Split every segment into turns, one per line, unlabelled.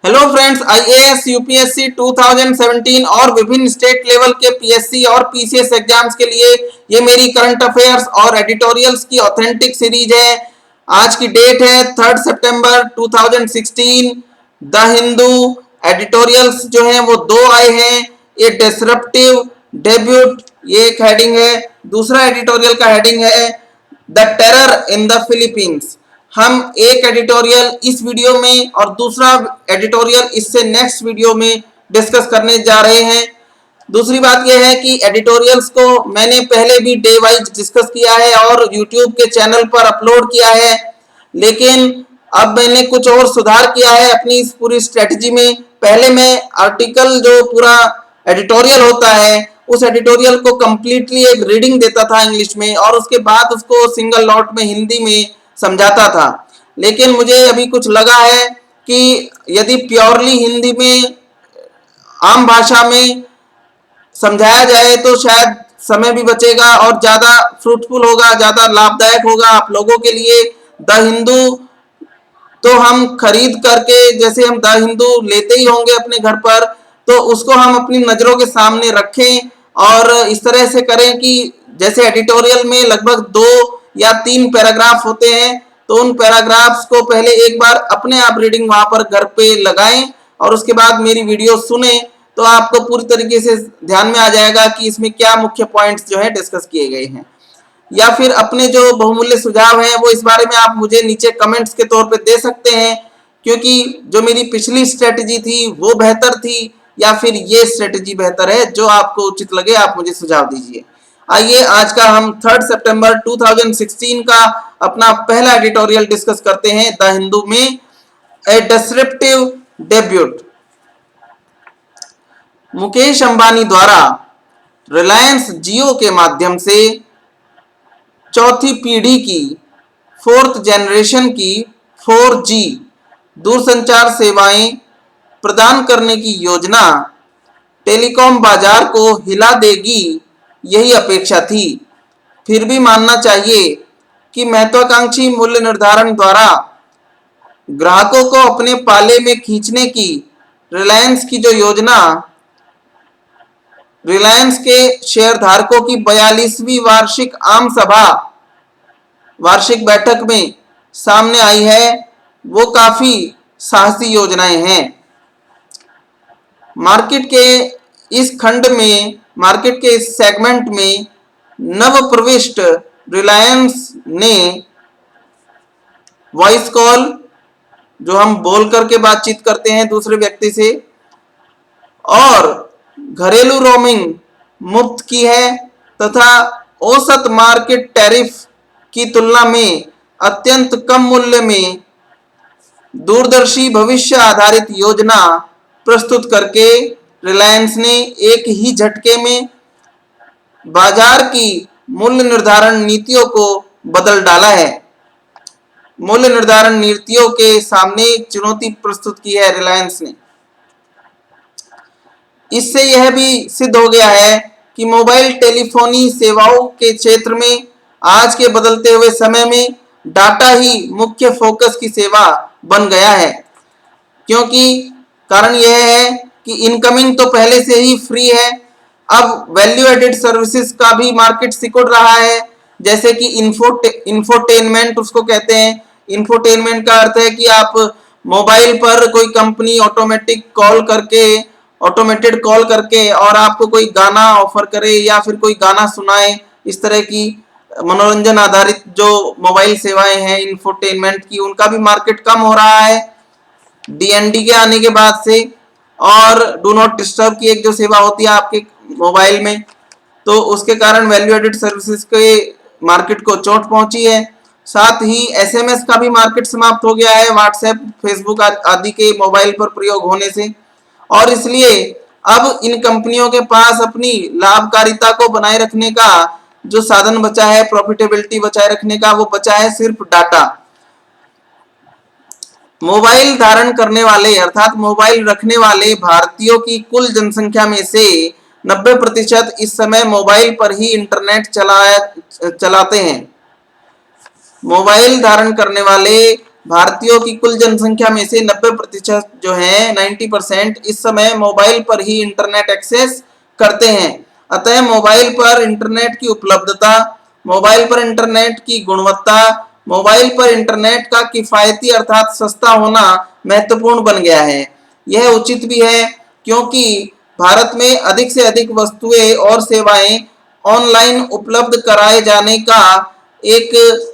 Hello friends, IAS UPSC 2017 और विभिन्न state level के पीएससी और पीसीएस एग्जाम्स के लिए ये मेरी करंट अफेयर्स और एडिटोरियल्स की ऑथेंटिक सीरीज है। आज की डेट है 3 सितंबर 2016। द हिंदू एडिटोरियल्स जो हैं वो दो आए हैं। ये डिसरप्टिव डेब्यूट, ये एक हेडिंग है। दूसरा एडिटोरियल का हेडिंग है the terror in the Philippines. हम एक एडिटोरियल इस वीडियो में और दूसरा एडिटोरियल इससे नेक्स्ट वीडियो में डिस्कस करने जा रहे हैं। दूसरी बात यह है कि एडिटोरियल्स को मैंने पहले भी डे वाइज डिस्कस किया है और यूट्यूब के चैनल पर अपलोड किया है, लेकिन अब मैंने कुछ और सुधार किया है अपनी इस पूरी स्ट्रेटजी में। पहले मैं आर्टिकल जो पूरा एडिटोरियल होता है उस एडिटोरियल को कंप्लीटली एक रीडिंग देता था इंग्लिश में और उसके बाद उसको सिंगल नोट में हिंदी में समझाता था। लेकिन मुझे अभी कुछ लगा है कि यदि प्योरली हिंदी में आम भाषा में समझाया जाए तो शायद समय भी बचेगा और ज़्यादा फ्रूटफुल होगा, ज़्यादा लाभदायक होगा आप लोगों के लिए। द हिंदू तो हम खरीद करके, जैसे हम द हिंदू लेते ही होंगे अपने घर पर, तो उसको हम अपनी नज़रों के सामने रखें और इस तरह से करें कि जैसे एडिटोरियल में लगभग 2 या 3 पैराग्राफ होते हैं, तो उन पैराग्राफ्स को पहले एक बार अपने आप रीडिंग वहां पर घर पे लगाएं और उसके बाद मेरी वीडियो सुने, तो आपको पूरी तरीके से ध्यान में आ जाएगा कि इसमें क्या मुख्य पॉइंट्स जो है डिस्कस किए गए हैं। या फिर अपने जो बहुमूल्य सुझाव हैं वो इस बारे में आप मुझे नीचे कमेंट्स के तौर पे दे सकते हैं, क्योंकि जो मेरी पिछली स्ट्रेटजी थी वो बेहतर थी या फिर ये स्ट्रेटजी बेहतर है, जो आपको उचित लगे आप मुझे सुझाव दीजिए। आइए आज का हम 3 सितंबर 2016 का अपना पहला एडिटोरियल डिस्कस करते हैं द हिंदू में, ए डिसरप्टिव डेब्यूट। मुकेश अंबानी द्वारा रिलायंस जियो के माध्यम से चौथी पीढ़ी की 4th जनरेशन की 4G दूरसंचार सेवाएं प्रदान करने की योजना टेलीकॉम बाजार को हिला देगी, यही अपेक्षा थी। फिर भी मानना चाहिए कि महत्वाकांक्षी मूल्य निर्धारण द्वारा ग्राहकों को अपने पाले में खींचने की रिलायंस की जो योजना रिलायंस के शेयरधारकों की 42वीं वार्षिक बैठक में सामने आई है, वो काफी साहसी योजनाएं हैं। मार्केट के इस सेगमेंट में नव प्रविष्ट रिलायंस ने वॉइस कॉल, जो हम बोल करके बातचीत करते हैं दूसरे व्यक्ति से, और घरेलू रोमिंग मुफ्त की है तथा औसत मार्केट टैरिफ की तुलना में अत्यंत कम मूल्य में दूरदर्शी भविष्य आधारित योजना प्रस्तुत करके रिलायंस ने एक ही झटके में बाजार की मूल्य निर्धारण नीतियों को बदल डाला है। मूल्य निर्धारण नीतियों के सामने चुनौती प्रस्तुत की है रिलायंस ने। इससे यह भी सिद्ध हो गया है कि मोबाइल टेलीफोनी सेवाओं के क्षेत्र में आज के बदलते हुए समय में डाटा ही मुख्य फोकस की सेवा बन गया है, क्योंकि कारण यह है कि इनकमिंग तो पहले से ही फ्री है, अब वैल्यू एडेड सर्विसेज का भी मार्केट सिकुड़ रहा है, जैसे कि इंफोटेनमेंट उसको कहते हैं। इंफोटेनमेंट का अर्थ है कि आप मोबाइल पर कोई कंपनी ऑटोमेटेड कॉल करके और आपको कोई गाना ऑफर करे या फिर कोई गाना सुनाए, इस तरह की मनोरंजन आधारित जो मोबाइल सेवाएं हैं इंफोटेनमेंट की, उनका भी मार्केट कम हो रहा है डीएनडी के आने के बाद से। और डू नॉट डिस्टर्ब की एक जो सेवा होती है आपके मोबाइल में, तो उसके कारण वैल्यू एडेड सर्विसेज के मार्केट को चोट पहुंची है। साथ ही एसएमएस का भी मार्केट समाप्त हो गया है व्हाट्सएप, फेसबुक आदि के मोबाइल पर प्रयोग होने से, और इसलिए अब इन कंपनियों के पास अपनी लाभकारिता को बनाए रखने का जो साधन बचा है, प्रॉफिटेबिलिटी बचाए रखने का, वो बचा है सिर्फ डाटा। मोबाइल धारण करने वाले अर्थात मोबाइल रखने वाले भारतीयों की कुल जनसंख्या में से 90% इस समय मोबाइल पर ही इंटरनेट चलाते हैं। मोबाइल धारण करने वाले भारतीयों की कुल जनसंख्या में से 90% जो है 90% इस समय मोबाइल पर ही इंटरनेट एक्सेस करते हैं। अतः मोबाइल पर इंटरनेट की उपलब्धता, मोबाइल पर इंटरनेट की गुणवत्ता, मोबाइल पर इंटरनेट का किफायती अर्थात सस्ता होना महत्वपूर्ण बन गया है। यह उचित भी है क्योंकि भारत में अधिक से अधिक वस्तुएं और सेवाएं ऑनलाइन उपलब्ध कराए जाने का एक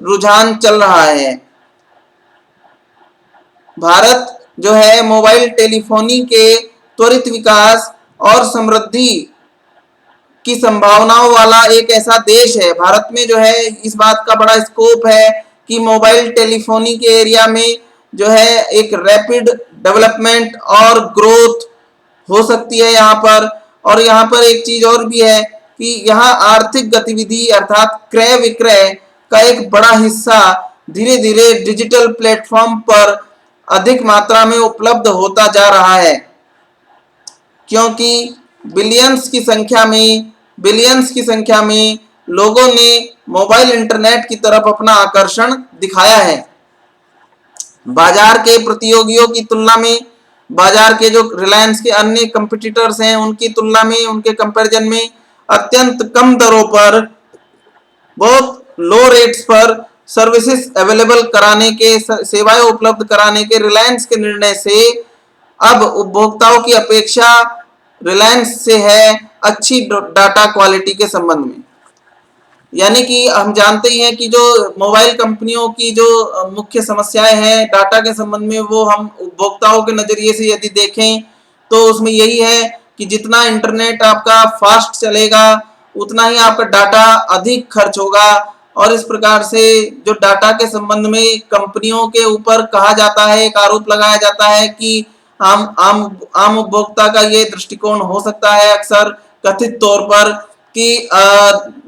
रुझान चल रहा है। भारत जो है मोबाइल टेलीफोनी के त्वरित विकास और समृद्धि की संभावनाओं वाला एक ऐसा देश है। भारत में जो है इस बात का बड़ा स्कोप है कि मोबाइल टेलीफोनी के एरिया में जो है एक रैपिड डेवलपमेंट और ग्रोथ हो सकती है यहाँ पर। और यहाँ पर एक चीज और भी है कि यहाँ आर्थिक गतिविधि अर्थात क्रय विक्रय का एक बड़ा हिस्सा धीरे धीरे डिजिटल प्लेटफॉर्म पर अधिक मात्रा में उपलब्ध होता जा रहा है, क्योंकि बिलियंस की संख्या में लोगों ने मोबाइल इंटरनेट की तरफ अपना आकर्षण दिखाया है। बाजार के प्रतियोगियों की तुलना में, बाजार के जो रिलायंस के अन्य कंपटीटर्स हैं उनकी तुलना में, उनके कंपैरिजन में अत्यंत कम दरों पर, बहुत लो रेट्स पर सर्विसेज अवेलेबल कराने के, सेवाएं उपलब्ध कराने के रिलायंस के निर्णय से अब उपभोक्ताओं की अपेक्षा रिलायंस से है अच्छी डाटा क्वालिटी के संबंध में। यानी कि हम जानते ही हैं कि जो मोबाइल कंपनियों की जो मुख्य समस्याएं हैं डाटा के संबंध में, वो हम उपभोक्ताओं के नजरिए से यदि देखें तो उसमें यही है कि जितना इंटरनेट आपका फास्ट चलेगा उतना ही आपका डाटा अधिक खर्च होगा। और इस प्रकार से जो डाटा के संबंध में कंपनियों के ऊपर कहा जाता है, एक आरोप लगाया जाता है कि आम उपभोक्ता का ये दृष्टिकोण हो सकता है अक्सर कथित तौर पर कि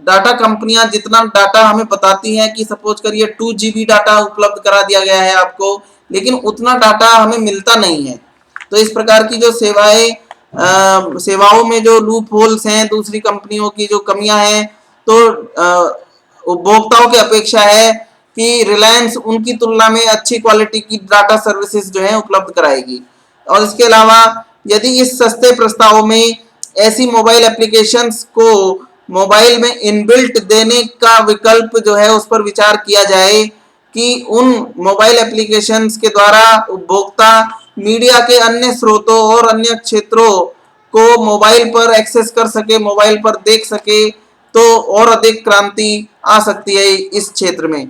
डाटा कंपनियां जितना डाटा हमें बताती हैं कि सपोज करिए 2 GB डाटा उपलब्ध करा दिया गया है आपको, लेकिन उतना डाटा हमें मिलता नहीं है। तो इस प्रकार की जो सेवाओं में जो लूप होल्स हैं, दूसरी कंपनियों की जो कमियां हैं, तो उपभोक्ताओं की अपेक्षा है कि रिलायंस उनकी तुलना में अच्छी क्वालिटी की डाटा सर्विसेज जो है उपलब्ध कराएगी। और इसके अलावा यदि इस सस्ते प्रस्ताव में ऐसी मोबाइल एप्लीकेशंस को मोबाइल में इनबिल्ट देने का विकल्प जो है उस पर विचार किया जाए कि उन मोबाइल एप्लीकेशंस के द्वारा उपभोक्ता मीडिया के अन्य स्रोतों और अन्य क्षेत्रों को मोबाइल पर एक्सेस कर सके, मोबाइल पर देख सके, तो और अधिक क्रांति आ सकती है इस क्षेत्र में।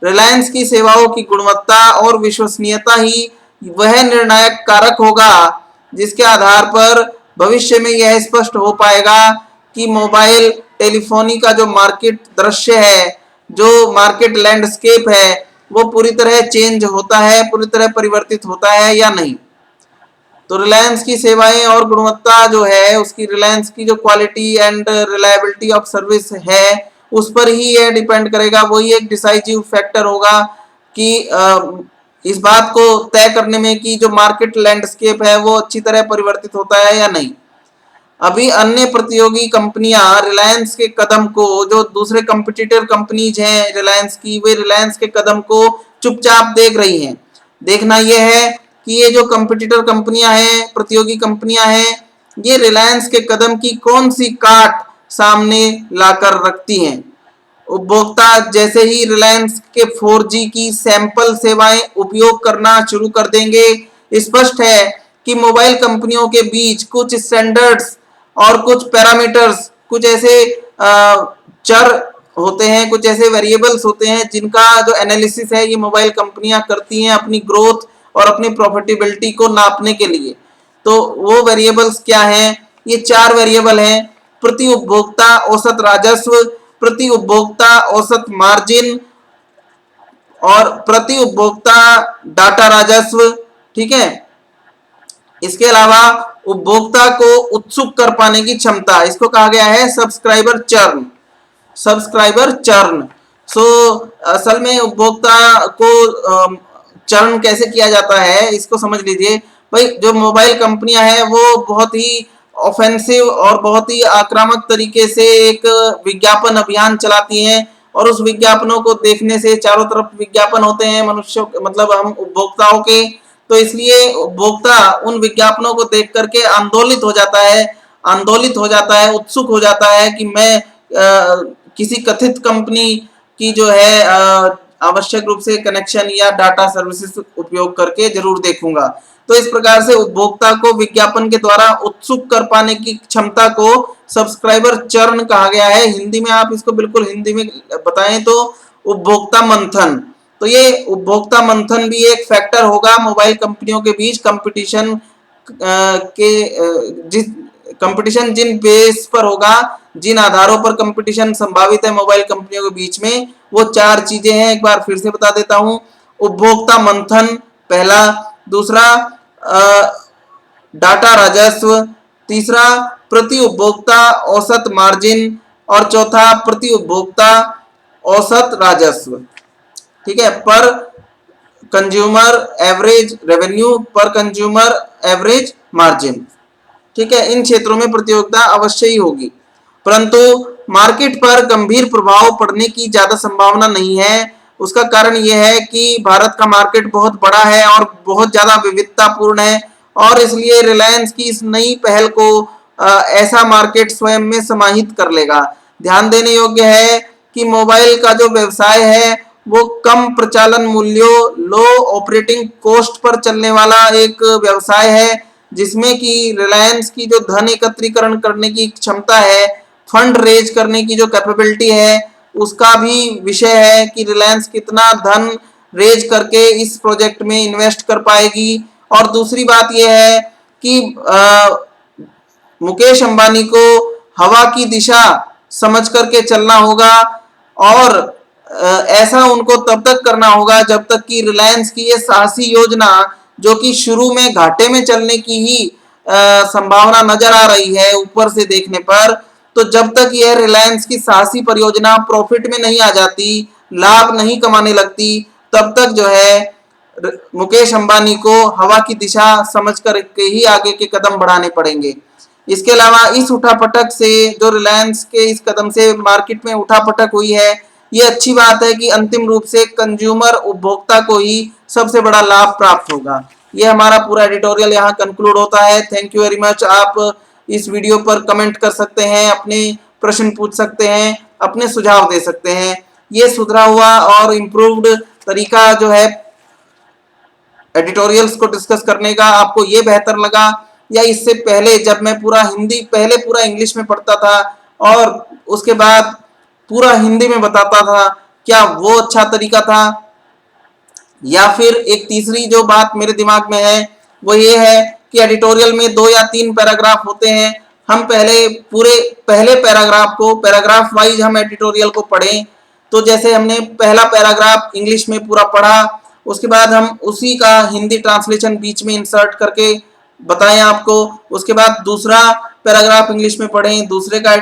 रिलायंस की सेवाओं की गुणवत्ता और विश्वसनीयता ही वह निर्णायक कारक होगा जिसके आधार पर भविष्य में यह स्पष्ट हो पाएगा कि मोबाइल टेलीफोनी का जो मार्केट दृश्य है, जो मार्केट लैंडस्केप है, वो पूरी तरह चेंज होता है, पूरी तरह परिवर्तित होता है या नहीं। तो रिलायंस की सेवाएं और गुणवत्ता जो है उसकी, रिलायंस की जो quality and reliability of service है उस पर ही यह डिपेंड करेगा। वही एक डिसाइसिव फैक्टर होगा कि इस बात को तय करने में कि जो मार्केट लैंडस्केप है वो अच्छी तरह परिवर्तित होता है या नहीं। अभी अन्य प्रतियोगी कंपनियां रिलायंस के कदम को, जो दूसरे कंपटीटर कंपनीज हैं रिलायंस की, वे रिलायंस के कदम को चुपचाप देख रही हैं। देखना यह है कि ये जो कंपटीटर कंपनियां हैं, प्रतियोगी कंपनियां हैं, ये रिलायंस के कदम की कौन सी काट सामने लाकर रखती हैं। उपभोक्ता जैसे ही रिलायंस के 4G की सैंपल सेवाएं उपयोग करना शुरू कर देंगे, स्पष्ट है कि मोबाइल कंपनियों के बीच कुछ स्टैंडर्ड्स और कुछ पैरामीटर्स, कुछ ऐसे चर होते हैं, कुछ ऐसे वेरिएबल्स होते हैं जिनका जो एनालिसिस है ये मोबाइल कंपनियां करती हैं अपनी ग्रोथ और अपनी प्रॉफिटेबिलिटी को नापने के लिए। तो वो वेरिएबल्स क्या हैं? ये 4 वेरिएबल हैं: प्रति उपभोक्ता औसत राजस्व, प्रति उपभोक्ता औसत मार्जिन और प्रति उपभोक्ता डाटा राजस्व। ठीक है। इसके अलावा उपभोक्ता को उत्सुक कर पाने की क्षमता, इसको कहा गया है सब्सक्राइबर चर्न। सो असल में उपभोक्ता को चर्न कैसे किया जाता है इसको समझ लीजिए भाई। जो मोबाइल कंपनियां हैं वो बहुत ही ऑफेंसिव और बहुत ही आक्रामक तरीके से एक विज्ञापन अभियान चलाती हैं और उस विज्ञापनों को देखने से चारों तरफ विज्ञापन होते हैं मनुष्यों मतलब हम उपभोक्ताओं के, तो इसलिए उपभोक्ता उन विज्ञापनों को देख करके आंदोलित हो जाता है, उत्सुक हो जाता है कि मैं किसी कथित कंपनी की जो है आवश्यक रूप से कनेक्शन या डाटा सर्विसेज उपयोग करके जरूर देखूंगा। तो इस प्रकार से उपभोक्ता को विज्ञापन के द्वारा उत्सुक कर पाने की क्षमता को सब्सक्राइबर चर्न कहा गया है। हिंदी में आप इसको बिल्कुल हिंदी में बताएं तो उपभोक्ता मंथन। तो ये उपभोक्ता मंथन भी एक फैक्टर होगा मोबाइल कंपनियों के बीच कंपटीशन के जिस कंपटीशन जिन बेस पर होगा, जिन आधारों पर कंपटीशन संभावित है मोबाइल कंपनियों के बीच में, वो 4 चीजें हैं। एक बार फिर से बता देता हूं। उपभोक्ता मंथन पहला, दूसरा डाटा राजस्व, तीसरा प्रति उपभोक्ता औसत मार्जिन और चौथा प्रति उपभोक्ता औसत राजस्व। ठीक है, पर कंज्यूमर एवरेज रेवेन्यू, पर कंज्यूमर एवरेज मार्जिन। ठीक है, इन क्षेत्रों में प्रतियोगिता अवश्य ही होगी, परंतु मार्केट पर गंभीर प्रभाव पड़ने की ज्यादा संभावना नहीं है। उसका कारण यह है कि भारत का मार्केट बहुत बड़ा है और बहुत ज्यादा विविधतापूर्ण है, और इसलिए रिलायंस की इस नई पहल को ऐसा मार्केट स्वयं में समाहित कर लेगा। ध्यान देने योग्य है कि मोबाइल का जो व्यवसाय है वो कम प्रचालन मूल्यों, लो ऑपरेटिंग कॉस्ट पर चलने वाला एक व्यवसाय है, जिसमें कि रिलायंस की जो धन एकत्रीकरण करने की क्षमता है, फंड रेज करने की जो कैपेबिलिटी है, उसका भी विषय है कि रिलायंस कितना धन रेज करके इस प्रोजेक्ट में इन्वेस्ट कर पाएगी। और दूसरी बात यह है कि मुकेश अंबानी को हवा की दिशा समझ करके चलना होगा, और ऐसा उनको तब तक करना होगा जब तक कि रिलायंस की ये साहसी योजना, जो कि शुरू में घाटे में चलने की ही संभावना नजर आ रही है ऊपर से देखने पर, तो जब तक यह रिलायंस की साहसी परियोजना प्रॉफिट में नहीं आ जाती, लाभ नहीं कमाने लगती, तब तक जो है मुकेश अंबानी को हवा की दिशा समझ करके ही आगे के कदम बढ़ाने पड़ेंगे। इसके अलावा इस उठापटक से, जो रिलायंस के इस कदम से मार्केट में उठापटक हुई है, ये अच्छी बात है कि अंतिम रूप से कंज्यूमर उपभोक्ता को ही सबसे बड़ा लाभ प्राप्त होगा। ये हमारा पूरा एडिटोरियल यहाँ कंक्लूड होता है। Thank you very much. आप इस वीडियो पर कमेंट कर सकते हैं, अपने प्रश्न पूछ सकते हैं, अपने सुझाव दे सकते हैं। ये सुधरा हुआ और इम्प्रूव्ड तरीका जो है एडिटोरियल्स को डिस्कस करने का आपको ये बेहतर लगा, या इससे पहले जब मैं पूरा हिंदी पहले पूरा इंग्लिश में पढ़ता था और उसके बाद पूरा हिंदी में बताता था, क्या वो अच्छा तरीका था? या फिर एक तीसरी जो बात मेरे दिमाग में है वो ये है कि एडिटोरियल में 2 या 3 पैराग्राफ होते हैं, हम पहले पैराग्राफ को पैराग्राफ वाइज हम एडिटोरियल को पढ़ें। तो जैसे हमने पहला पैराग्राफ इंग्लिश में पूरा पढ़ा, उसके बाद हम उसी का हिंदी ट्रांसलेशन बीच में इंसर्ट करके बताएं आपको, उसके बाद दूसरा पैराग्राफ इंग्लिश में पढ़ें, दूसरे का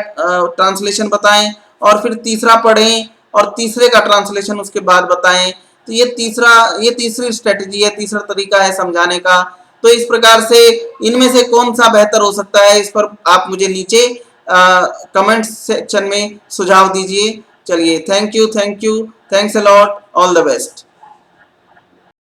ट्रांसलेशन बताएं, और फिर तीसरा पढ़ें और तीसरे का ट्रांसलेशन उसके बाद बताएं। तो ये तीसरी स्ट्रेटजी है, तीसरा तरीका है समझाने का। तो इस प्रकार से इनमें से कौन सा बेहतर हो सकता है, इस पर आप मुझे नीचे कमेंट सेक्शन में सुझाव दीजिए। चलिए, thank you, thanks a lot, all the best.